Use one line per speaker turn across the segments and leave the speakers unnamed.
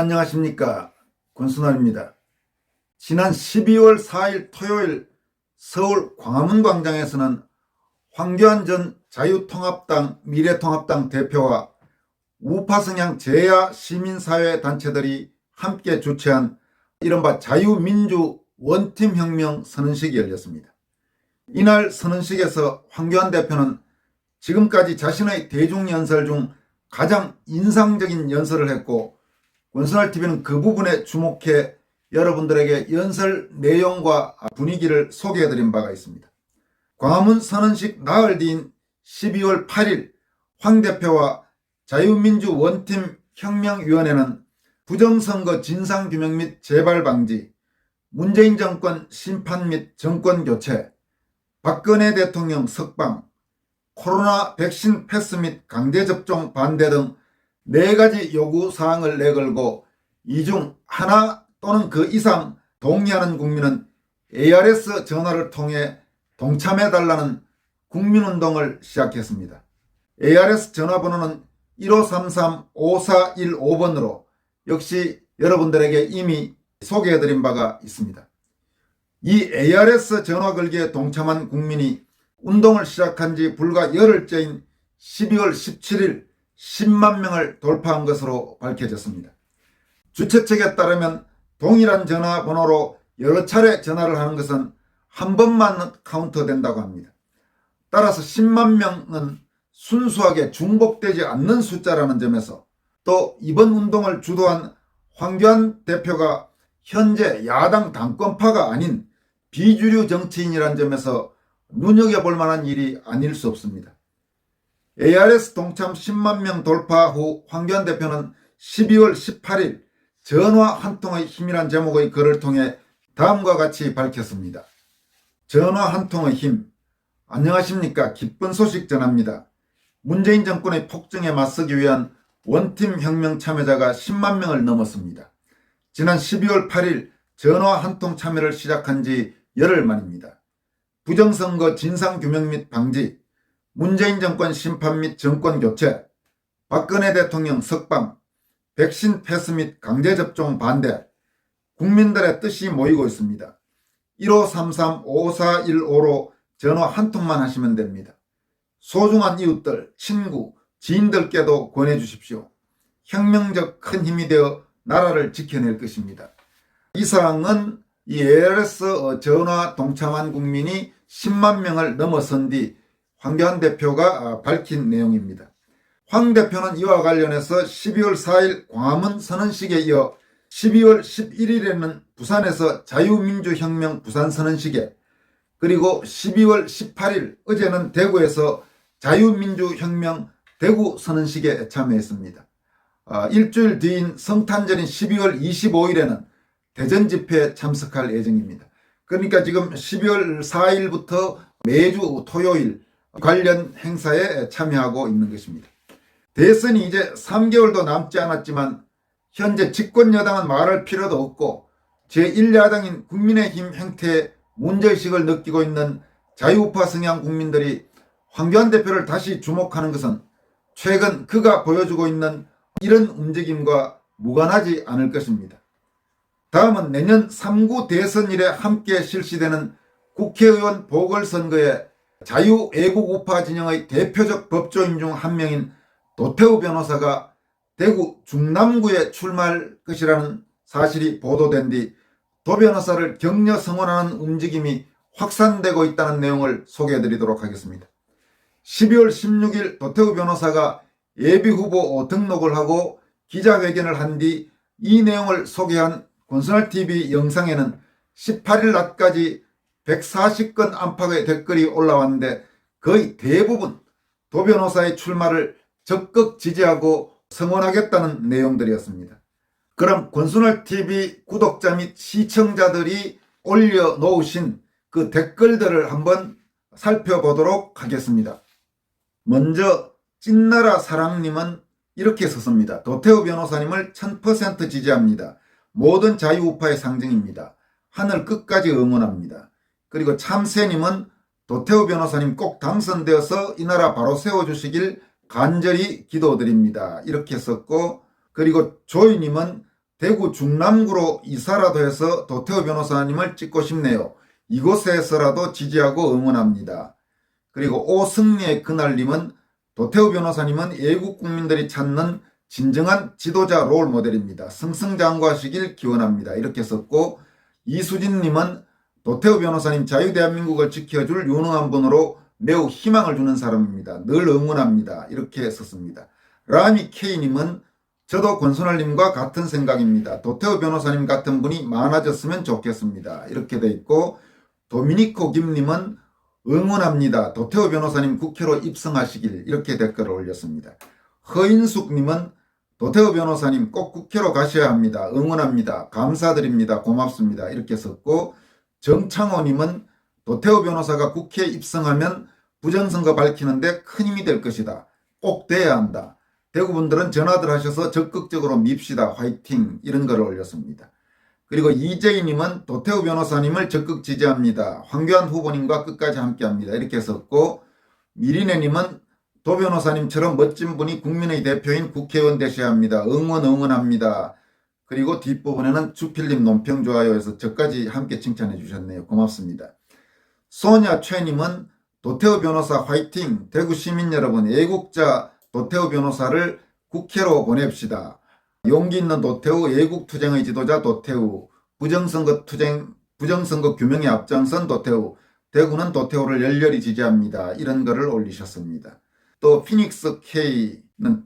안녕하십니까. 권순환입니다. 지난 12월 4일 토요일 서울 광화문 광장에서는 황교안 전 자유통합당 미래통합당 대표와 우파 성향 제야 시민사회 단체들이 함께 주최한 이른바 자유민주 원팀혁명 선언식이 열렸습니다. 이날 선언식에서 황교안 대표는 지금까지 자신의 대중연설 중 가장 인상적인 연설을 했고, 권순환TV는 그 부분에 주목해 여러분들에게 연설 내용과 분위기를 소개해드린 바가 있습니다. 광화문 선언식 나흘 뒤인 12월 8일 황 대표와 자유민주 원팀 혁명위원회는 부정선거 진상규명 및 재발방지, 문재인 정권 심판 및 정권교체, 박근혜 대통령 석방, 코로나 백신 패스 및 강제접종 반대 등 4가지 요구사항을 내걸고 이 중 하나 또는 그 이상 동의하는 국민은 ARS 전화를 통해 동참해달라는 국민운동을 시작했습니다. ARS 전화번호는 1533-5415번으로 역시 여러분들에게 이미 소개해드린 바가 있습니다. 이 ARS 전화 걸기에 동참한 국민이 운동을 시작한 지 불과 열흘째인 12월 17일 10만 명을 돌파한 것으로 밝혀졌습니다. 주최 측에 따르면 동일한 전화번호로 여러 차례 전화를 하는 것은 한 번만 카운트된다고 합니다. 따라서 10만 명은 순수하게 중복되지 않는 숫자라는 점에서, 또 이번 운동을 주도한 황교안 대표가 현재 야당 당권파가 아닌 비주류 정치인이라는 점에서 눈여겨볼 만한 일이 아닐 수 없습니다. ARS 동참 10만 명 돌파 후 황교안 대표는 12월 18일 전화 한 통의 힘이란 제목의 글을 통해 다음과 같이 밝혔습니다. 전화 한 통의 힘. 안녕하십니까. 기쁜 소식 전합니다. 문재인 정권의 폭정에 맞서기 위한 원팀 혁명 참여자가 10만 명을 넘었습니다. 지난 12월 8일 전화 한 통 참여를 시작한 지 열흘 만입니다. 부정선거 진상규명 및 방지, 문재인 정권 심판 및 정권교체, 박근혜 대통령 석방, 백신 패스 및 강제접종 반대, 국민들의 뜻이 모이고 있습니다. 1533-5415로 전화 한 통만 하시면 됩니다. 소중한 이웃들, 친구, 지인들께도 권해주십시오. 혁명적 큰 힘이 되어 나라를 지켜낼 것입니다. 이상은 이 ARS 전화 동참한 국민이 10만 명을 넘어선 뒤 황교안 대표가 밝힌 내용입니다. 황 대표는 이와 관련해서 12월 4일 광화문 선언식에 이어 12월 11일에는 부산에서 자유민주혁명 부산선언식에, 그리고 12월 18일 어제는 대구에서 자유민주혁명 대구선언식에 참여했습니다. 일주일 뒤인 성탄절인 12월 25일에는 대전 집회에 참석할 예정입니다. 그러니까 지금 12월 4일부터 매주 토요일 관련 행사에 참여하고 있는 것입니다. 대선이 이제 3개월도 남지 않았지만 현재 집권 여당은 말할 필요도 없고 제1야당인 국민의힘 행태에 문제의식을 느끼고 있는 자유우파 성향 국민들이 황교안 대표를 다시 주목하는 것은 최근 그가 보여주고 있는 이런 움직임과 무관하지 않을 것입니다. 다음은 내년 3구 대선 일에 함께 실시되는 국회의원 보궐선거에 자유애국우파 진영의 대표적 법조인 중 한 명인 도태우 변호사가 대구 중남구에 출마할 것이라는 사실이 보도된 뒤 도 변호사를 격려 성원하는 움직임이 확산되고 있다는 내용을 소개해드리도록 하겠습니다. 12월 16일 도태우 변호사가 예비후보 등록을 하고 기자회견을 한 뒤 이 내용을 소개한 권순환TV 영상에는 18일 낮까지 140건 안팎의 댓글이 올라왔는데 거의 대부분 도 변호사의 출마를 적극 지지하고 성원하겠다는 내용들이었습니다. 그럼 권순환TV 구독자 및 시청자들이 올려놓으신 그 댓글들을 한번 살펴보도록 하겠습니다. 먼저 찐나라 사랑님은 이렇게 썼습니다. 도태우 변호사님을 1000% 지지합니다. 모든 자유우파의 상징입니다. 하늘 끝까지 응원합니다. 그리고 참새님은 도태우 변호사님 꼭 당선되어서 이 나라 바로 세워주시길 간절히 기도드립니다. 이렇게 썼고, 그리고 조이님은 대구 중남구로 이사라도 해서 도태우 변호사님을 찍고 싶네요. 이곳에서라도 지지하고 응원합니다. 그리고 오승리의 그날님은 도태우 변호사님은 애국 국민들이 찾는 진정한 지도자 롤 모델입니다. 승승장구하시길 기원합니다. 이렇게 썼고, 이수진님은 도태우 변호사님 자유대한민국을 지켜줄 유능한 분으로 매우 희망을 주는 사람입니다. 늘 응원합니다. 이렇게 썼습니다. 라미 K님은 저도 권순월님과 같은 생각입니다. 도태우 변호사님 같은 분이 많아졌으면 좋겠습니다. 이렇게 돼 있고, 도미니코 김님은 응원합니다. 도태우 변호사님 국회로 입성하시길, 이렇게 댓글을 올렸습니다. 허인숙님은 도태우 변호사님 꼭 국회로 가셔야 합니다. 응원합니다. 감사드립니다. 고맙습니다. 이렇게 썼고, 정창호님은 도태우 변호사가 국회에 입성하면 부정선거 밝히는데 큰 힘이 될 것이다. 꼭 돼야 한다. 대구분들은 전화들 하셔서 적극적으로 밉시다. 화이팅. 이런 글을 올렸습니다. 그리고 이재희님은 도태우 변호사님을 적극 지지합니다. 황교안 후보님과 끝까지 함께합니다. 이렇게 썼고, 미리네님은 도 변호사님처럼 멋진 분이 국민의 대표인 국회의원 되셔야 합니다. 응원합니다. 그리고 뒷부분에는 주필님 논평 좋아요에서 저까지 함께 칭찬해 주셨네요. 고맙습니다. 소냐 최님은 도태우 변호사 화이팅! 대구 시민 여러분, 애국자 도태우 변호사를 국회로 보냅시다. 용기 있는 도태우, 애국투쟁의 지도자 도태우, 부정선거 규명에 앞장선 도태우, 대구는 도태우를 열렬히 지지합니다. 이런 글을 올리셨습니다. 또 피닉스 K는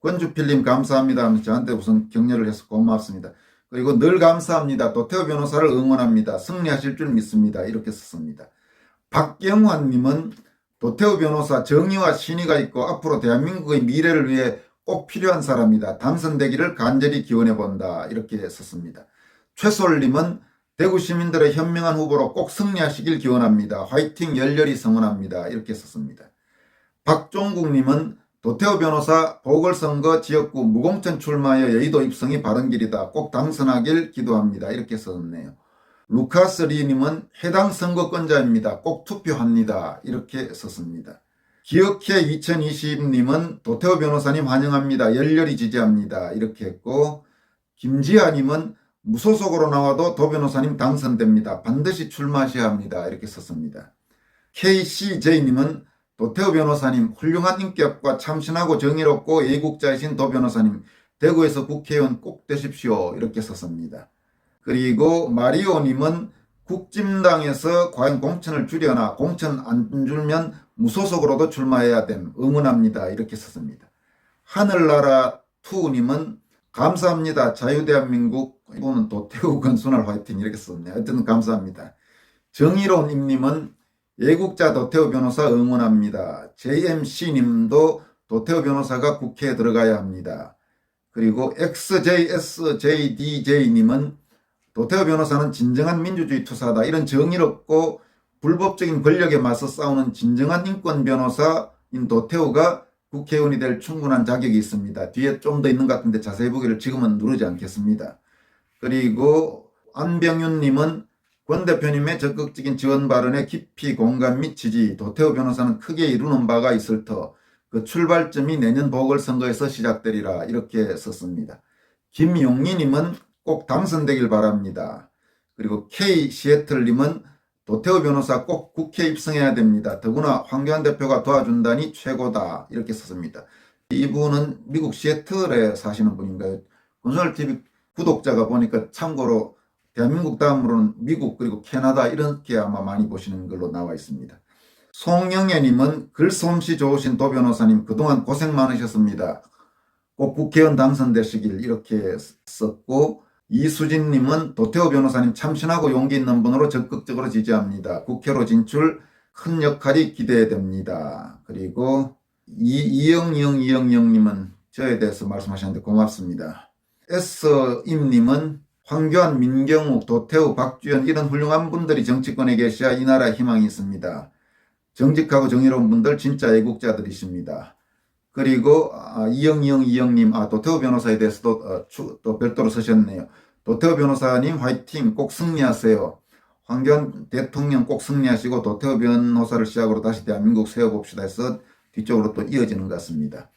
권주필님 감사합니다 하면서 저한테 우선 격려를 해서 고맙습니다. 그리고 늘 감사합니다. 도태우 변호사를 응원합니다. 승리하실 줄 믿습니다. 이렇게 썼습니다. 박경환님은 도태우 변호사 정의와 신의가 있고 앞으로 대한민국의 미래를 위해 꼭 필요한 사람이다. 당선되기를 간절히 기원해본다. 이렇게 썼습니다. 최솔님은 대구 시민들의 현명한 후보로 꼭 승리하시길 기원합니다. 화이팅 열렬히 성원합니다. 이렇게 썼습니다. 박종국님은 도태우 변호사 보궐선거 지역구 무공천 출마하여 여의도 입성이 바른 길이다. 꼭 당선하길 기도합니다. 이렇게 썼네요. 루카스 리님은 해당 선거권자입니다. 꼭 투표합니다. 이렇게 썼습니다. 기억해 2020님은 도태우 변호사님 환영합니다. 열렬히 지지합니다. 이렇게 했고, 김지아님은 무소속으로 나와도 도 변호사님 당선됩니다. 반드시 출마하셔야 합니다. 이렇게 썼습니다. KCJ님은 도태우 변호사님 훌륭한 인격과 참신하고 정의롭고 애국자이신 도 변호사님 대구에서 국회의원 꼭 되십시오. 이렇게 썼습니다. 그리고 마리오님은 국진당에서 과연 공천을 주려나 공천 안 줄면 무소속으로도 출마해야 됨. 응원합니다. 이렇게 썼습니다. 하늘나라 투님은 감사합니다. 자유대한민국 이분은 도태우 권순월 화이팅 이렇게 썼네요. 하여튼 감사합니다. 정의로운 임님은 애국자 도태우 변호사 응원합니다. JMC님도 도태우 변호사가 국회에 들어가야 합니다. 그리고 XJSJDJ님은 도태우 변호사는 진정한 민주주의 투사다. 이런 정의롭고 불법적인 권력에 맞서 싸우는 진정한 인권 변호사인 도태우가 국회의원이 될 충분한 자격이 있습니다. 뒤에 좀 더 있는 것 같은데 자세히 보기를 지금은 누르지 않겠습니다. 그리고 안병윤님은 권 대표님의 적극적인 지원 발언에 깊이 공감 및 지지, 도태우 변호사는 크게 이루는 바가 있을 터, 그 출발점이 내년 보궐선거에서 시작되리라. 이렇게 썼습니다. 김용희님은 꼭 당선되길 바랍니다. 그리고 K 시애틀님은 도태우 변호사 꼭 국회에 입성해야 됩니다. 더구나 황교안 대표가 도와준다니 최고다. 이렇게 썼습니다. 이분은 미국 시애틀에 사시는 분인가요? 권순월TV 구독자가 보니까 참고로 대한민국 다음으로는 미국 그리고 캐나다 이렇게 아마 많이 보시는 걸로 나와 있습니다. 송영애님은 글솜씨 좋으신 도 변호사님 그동안 고생 많으셨습니다. 꼭 국회의원 당선되시길 이렇게 썼고, 이수진님은 도태우 변호사님 참신하고 용기 있는 분으로 적극적으로 지지합니다. 국회로 진출 큰 역할이 기대됩니다. 그리고 이영님은 저에 대해서 말씀하셨는데 고맙습니다. S임님은 황교안, 민경욱, 도태우, 박주연 이런 훌륭한 분들이 정치권에 계셔야 이 나라에 희망이 있습니다. 정직하고 정의로운 분들 진짜 애국자들이십니다. 그리고 이영님 도태우 변호사에 대해서도 또 별도로 쓰셨네요. 도태우 변호사님 화이팅 꼭 승리하세요. 황교안 대통령 꼭 승리하시고 도태우 변호사를 시작으로 다시 대한민국 세워봅시다 해서 뒤쪽으로 또 이어지는 것 같습니다.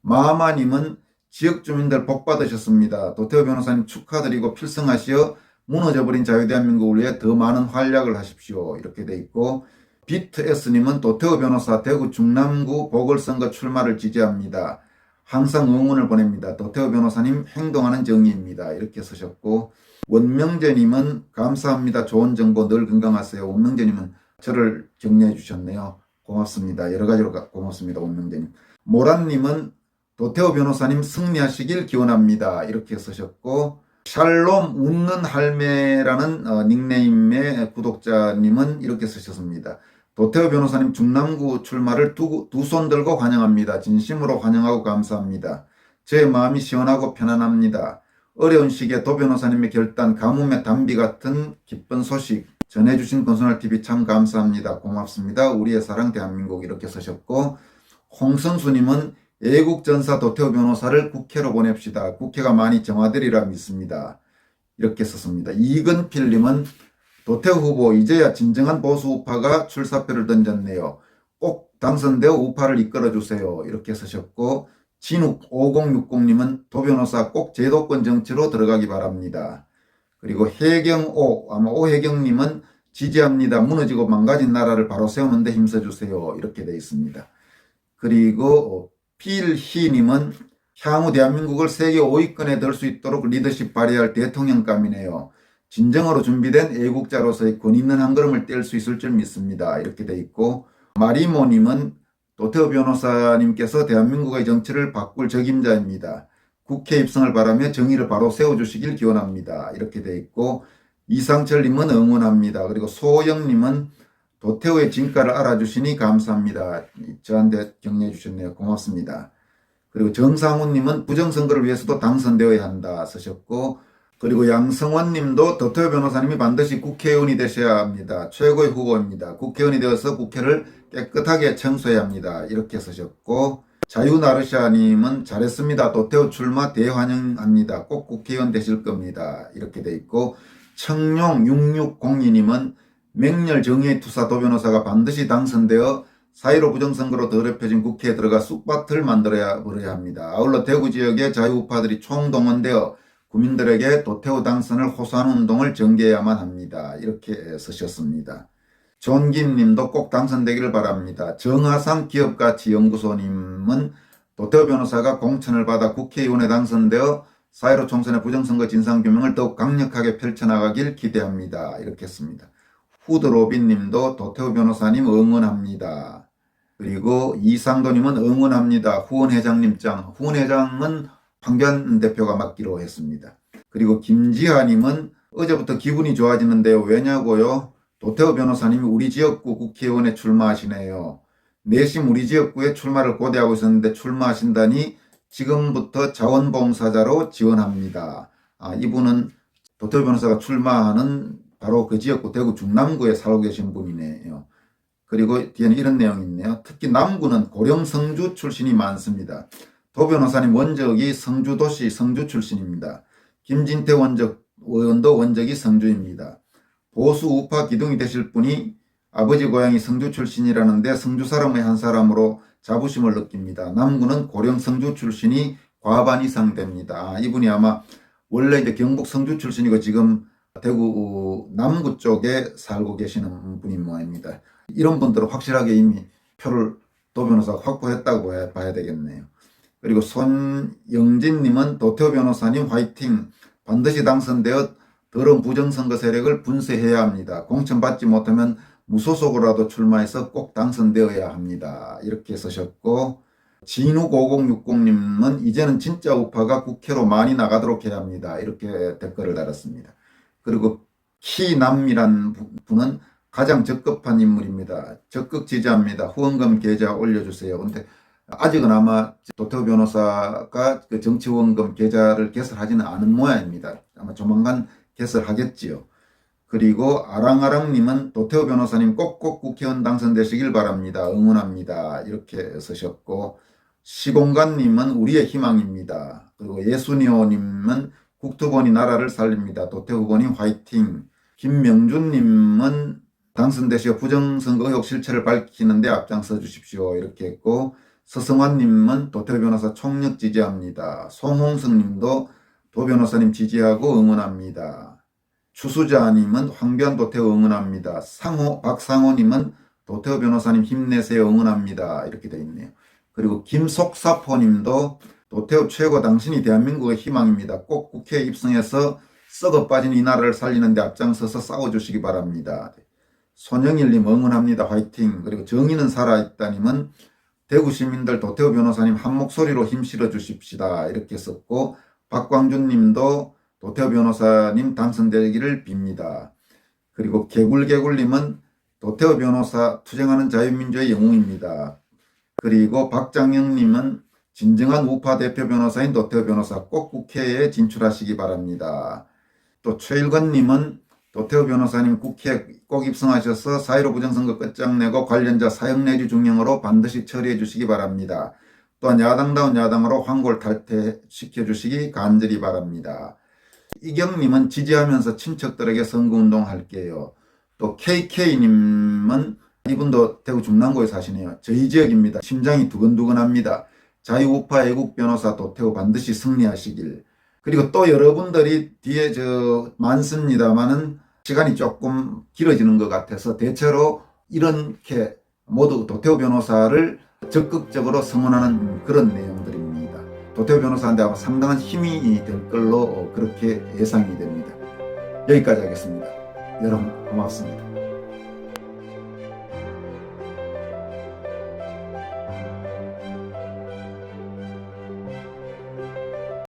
마마님은 지역 주민들 복 받으셨습니다. 도태우 변호사님 축하드리고 필승하시어 무너져버린 자유대한민국을 위해 더 많은 활약을 하십시오. 이렇게 돼 있고, 비트S님은 도태우 변호사 대구 중남구 보궐선거 출마를 지지합니다. 항상 응원을 보냅니다. 도태우 변호사님 행동하는 정의입니다. 이렇게 쓰셨고, 원명재님은 감사합니다. 좋은 정보 늘 건강하세요. 원명재님은 저를 격려해 주셨네요. 고맙습니다. 여러 가지로 고맙습니다. 원명재님. 모란님은 도태우 변호사님 승리하시길 기원합니다. 이렇게 쓰셨고, 샬롬 웃는 할매라는 닉네임의 구독자님은 이렇게 쓰셨습니다. 도태우 변호사님 중남구 출마를 두 손 들고 환영합니다. 진심으로 환영하고 감사합니다. 제 마음이 시원하고 편안합니다. 어려운 시기에 도 변호사님의 결단, 가뭄의 단비 같은 기쁜 소식 전해주신 건설TV 참 감사합니다. 고맙습니다. 우리의 사랑 대한민국 이렇게 쓰셨고, 홍성수님은 애국전사 도태우 변호사를 국회로 보냅시다. 국회가 많이 정화되리라 믿습니다. 이렇게 썼습니다. 이근필님은 도태우 후보 이제야 진정한 보수 우파가 출사표를 던졌네요. 꼭 당선되어 우파를 이끌어주세요. 이렇게 쓰셨고, 진욱 5060님은 도 변호사 꼭 제도권 정치로 들어가기 바랍니다. 그리고 해경오, 아마 오해경님은 지지합니다. 무너지고 망가진 나라를 바로 세우는데 힘써주세요. 이렇게 되어 있습니다. 그리고 필희님은 향후 대한민국을 세계 5위권에 들 수 있도록 리더십 발휘할 대통령감이네요. 진정으로 준비된 애국자로서의 권 있는 한 걸음을 뗄 수 있을 줄 믿습니다. 이렇게 돼 있고, 마리모님은 도태우 변호사님께서 대한민국의 정치를 바꿀 적임자입니다. 국회 입성을 바라며 정의를 바로 세워주시길 기원합니다. 이렇게 돼 있고, 이상철님은 응원합니다. 그리고 소영님은 도태우의 진가를 알아주시니 감사합니다. 저한테 격려해 주셨네요. 고맙습니다. 그리고 정상훈님은 부정선거를 위해서도 당선되어야 한다 쓰셨고, 그리고 양성원님도 도태우 변호사님이 반드시 국회의원이 되셔야 합니다. 최고의 후보입니다. 국회의원이 되어서 국회를 깨끗하게 청소해야 합니다. 이렇게 쓰셨고, 자유나르샤님은 잘했습니다. 도태우 출마 대환영합니다. 꼭 국회의원 되실 겁니다. 이렇게 돼 있고, 청룡6602님은 맹렬 정의의 투사 도 변호사가 반드시 당선되어 4.15 부정선거로 더럽혀진 국회에 들어가 쑥밭을 만들어야 합니다. 아울러 대구 지역의 자유우파들이 총동원되어 국민들에게 도태우 당선을 호소하는 운동을 전개해야만 합니다. 이렇게 쓰셨습니다. 존김님도 꼭 당선되기를 바랍니다. 정하상 기업가치연구소님은 도태우 변호사가 공천을 받아 국회의원에 당선되어 4.15 총선의 부정선거 진상규명을 더욱 강력하게 펼쳐나가길 기대합니다. 이렇게 했습니다. 후드로빈님도 도태우 변호사님 응원합니다. 그리고 이상도님은 응원합니다. 후원 회장님 짱. 후원 회장은 황교안 대표가 맡기로 했습니다. 그리고 김지하님은 어제부터 기분이 좋아지는데요. 왜냐고요? 도태우 변호사님이 우리 지역구 국회의원에 출마하시네요. 내심 우리 지역구에 출마를 고대하고 있었는데 출마하신다니 지금부터 자원봉사자로 지원합니다. 이분은 도태우 변호사가 출마하는 바로 그 지역구 대구 중남구에 살고 계신 분이네요. 그리고 뒤에는 이런 내용이 있네요. 특히 남구는 고령 성주 출신이 많습니다. 도 변호사님 원적이 성주도시 성주 출신입니다. 김진태 의원도 원적이 성주입니다. 보수 우파 기둥이 되실 분이 아버지 고향이 성주 출신이라는데 성주 사람의 한 사람으로 자부심을 느낍니다. 남구는 고령 성주 출신이 과반 이상 됩니다. 이분이 아마 원래 이제 경북 성주 출신이고 지금 대구 남구 쪽에 살고 계시는 분인 모양입니다. 이런 분들은 확실하게 이미 표를 도 변호사가 확보했다고 봐야 되겠네요. 그리고 손영진님은 도태우 변호사님 화이팅! 반드시 당선되어 더러운 부정선거 세력을 분쇄해야 합니다. 공천받지 못하면 무소속으로라도 출마해서 꼭 당선되어야 합니다. 이렇게 쓰셨고, 진욱5060님은 이제는 진짜 우파가 국회로 많이 나가도록 해야 합니다. 이렇게 댓글을 달았습니다. 그리고 키남이란 분은 가장 적급한 인물입니다. 적극 지지합니다. 후원금 계좌 올려주세요. 근데 아직은 아마 도태우 변호사가 그 정치 후원금 계좌를 개설하지는 않은 모양입니다. 아마 조만간 개설하겠지요. 그리고 아랑아랑님은 도태우 변호사님 꼭꼭 국회의원 당선되시길 바랍니다. 응원합니다. 이렇게 쓰셨고, 시공간님은 우리의 희망입니다. 그리고 예순이호님은 국토본이 나라를 살립니다. 도태우 후보님 화이팅. 김명준님은 당선되시어 부정선거 의혹 실체를 밝히는데 앞장서 주십시오. 이렇게 했고, 서성환님은 도태우 변호사 총력 지지합니다. 송홍석님도 도 변호사님 지지하고 응원합니다. 추수자님은 황교안 도태우 응원합니다. 박상호님은 도태우 변호사님 힘내세요 응원합니다. 이렇게 되어 있네요. 그리고 김속사포님도 도태우 최고, 당신이 대한민국의 희망입니다. 꼭 국회에 입성해서 썩어 빠진 이 나라를 살리는 데 앞장서서 싸워주시기 바랍니다. 손영일님 응원합니다. 화이팅. 그리고 정의는 살아있다님은 대구 시민들 도태우 변호사님 한 목소리로 힘 실어주십시다. 이렇게 썼고, 박광준님도 도태우 변호사님 당선되기를 빕니다. 그리고 개굴개굴님은 도태우 변호사 투쟁하는 자유민주의 영웅입니다. 그리고 박장영님은 진정한 우파 대표 변호사인 도태우 변호사 꼭 국회에 진출하시기 바랍니다. 또 최일건님은 도태우 변호사님 국회에 꼭 입성하셔서 4.15 부정선거 끝장내고 관련자 사형내지 중형으로 반드시 처리해 주시기 바랍니다. 또한 야당다운 야당으로 황골 탈퇴시켜 주시기 간절히 바랍니다. 이경님은 지지하면서 친척들에게 선거운동할게요. 또 KK님은 이분도 대구 중랑구에 사시네요. 저희 지역입니다. 심장이 두근두근합니다. 자유우파 애국 변호사 도태우 반드시 승리하시길. 그리고 또 여러분들이 뒤에 많습니다만은 시간이 조금 길어지는 것 같아서 대체로 이렇게 모두 도태우 변호사를 적극적으로 성원하는 그런 내용들입니다. 도태우 변호사한테 아마 상당한 힘이 될 걸로 그렇게 예상이 됩니다. 여기까지 하겠습니다. 여러분 고맙습니다.